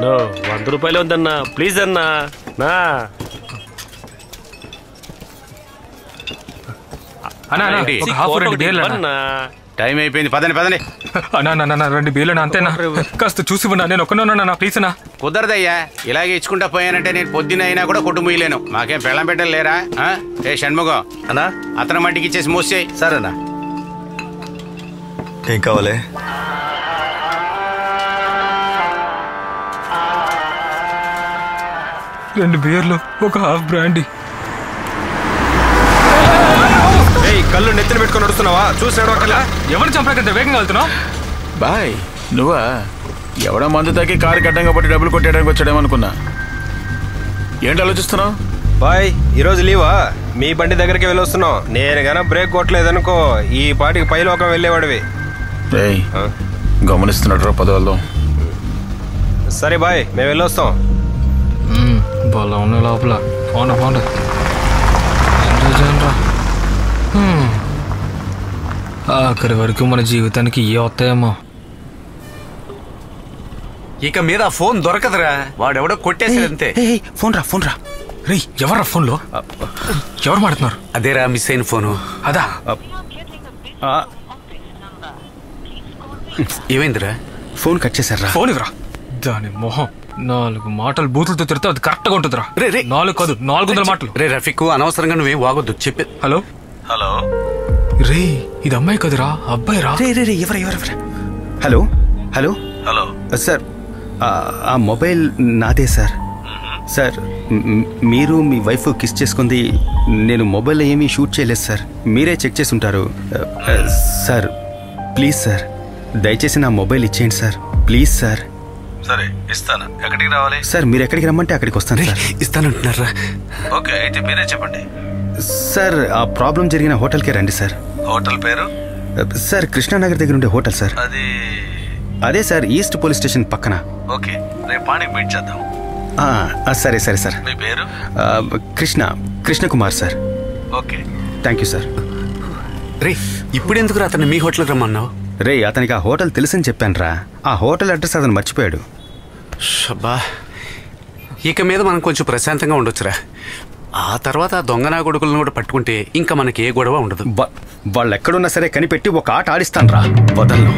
No 100 రూపాయలు ఉందన్నా, please అన్నా. నా టైం అయిపోయింది, పదండి. అన్నా 2 బీర్లు అంతేనా? కాస్త చూసి ఉన్నా, నేను ఒక్కనన్నా ప్లీజ్ అన్నా. కుదరదయ్యా, ఇలాగే ఇచ్చుకుంటా పోయానంటే నేను పొద్దున అయినా కూడా కొట్టు ముయ్యలేను. మాకేం పెళ్ళం పెట్టలు లేరా? ఏ షణ్ముఖం అన్నా, అతని మట్టికి ఇచ్చేసి మోసేయి. సరేనా? ఏం కావాలి? రెండు బీర్లు, ఒక హాఫ్ బ్రాండీ. కళ్ళు నెత్తిన పెట్టుకుని నడుస్తున్నావా? చూసాడు ఒకలా ఎవరు చంపలేకంత వేగంగా వెళ్తున్నావు? బాయ్ నువ్వా? ఎవడో మందు తాకి కారు గడ్డంగా పట్టి డబ్బులు కొట్టేయడానికి వచ్చాడేమనుకున్నా. ఏంటి ఆలోచిస్తున్నావు? బాయ్ ఈరోజు లీవా? మీ బండి దగ్గరికి వెళ్ళొస్తున్నాం. నేను గాన బ్రేక్ కొట్టలేదనుకో ఈ పాటికి పైలోకం వెళ్ళేవాడివి. గమనిస్తున్నాడు రా పదవాళ్ళు. సరే బాయ్, మేము వెళ్ళొస్తాం. బాగా ఉన్న లోపల ఫోన్ ఆఖరి వరకు మన జీవితానికి ఏ వస్తాయేమో. ఇక మీద ఫోన్ దొరకదురా, వాడెవడో కొట్టేసాడంతే. ఫోన్ రా. రే ఎవర్రా ఫోన్లో? ఎవరు మాడుతున్నారు? అదేరా మిస్ అయిన ఫోను. అదా ఏమైందిరా? ఫోన్ కట్ చేశారా? ఫోన్ ఇవ్వరా. దాని మొహం 4 మాటలు బూతులతో తిరితే అది కరెక్ట్ గా ఉంటుందిరా. 4 కాదు 400 మాటలు. రే రఫీక్, అనవసరంగా నువ్వేం వాగొద్దు. చెప్పే. హలో రే, ఇది అమ్మాయి కదరా, అబ్బాయి రా. రే ఎవరు? హలో సార్, ఆ మొబైల్ నాదే సార్. సార్ మీరు మీ వైఫ్ కిస్ చేసుకుంది నేను మొబైల్లో ఏమీ షూట్ చేయలేదు సార్. మీరే చెక్ చేసి ఉంటారు సార్. ప్లీజ్ సార్, దయచేసి నా మొబైల్ ఇచ్చేయండి సార్. Please sir. సరే ఇస్తాను. ఎక్కడికి రావాలి సార్? మీరు ఎక్కడికి రమ్మంటే అక్కడికి వస్తాను సార్. ఇస్తానంటున్నారా? ఓకే, అయితే మీరే చెప్పండి. సార్ ఆ ప్రాబ్లం జరిగిన హోటల్కే రండి సార్. హోటల్ పేరు? సార్ కృష్ణానగర్ దగ్గర ఉండే హోటల్ సార్. అదే సార్, ఈస్ట్ పోలీస్ స్టేషన్ పక్కన. ఓకే, రేపు మార్నింగ్ మీట్ చేద్దాం. సరే సార్. మీ పేరు? Krishnakumar sir. Okay, thank you sir. రే ఇప్పుడు ఎందుకు అతను మీ హోటల్కి రమ్మన్నావు? రే అతనికి ఆ హోటల్ తెలుసని చెప్పాను రా. ఆ హోటల్ అడ్రస్ అతను మర్చిపోయాడు. షబ్బా, ఇక మీద మనం కొంచెం ప్రశాంతంగా ఉండొచ్చురా. ఆ తర్వాత దొంగనా కొడుకులను కూడా పట్టుకుంటే ఇంకా మనకి ఏ గొడవ ఉండదు. వాళ్ళు ఎక్కడున్నా సరే కనిపెట్టి ఒక ఆట ఆడిస్తాను రా. వదలను.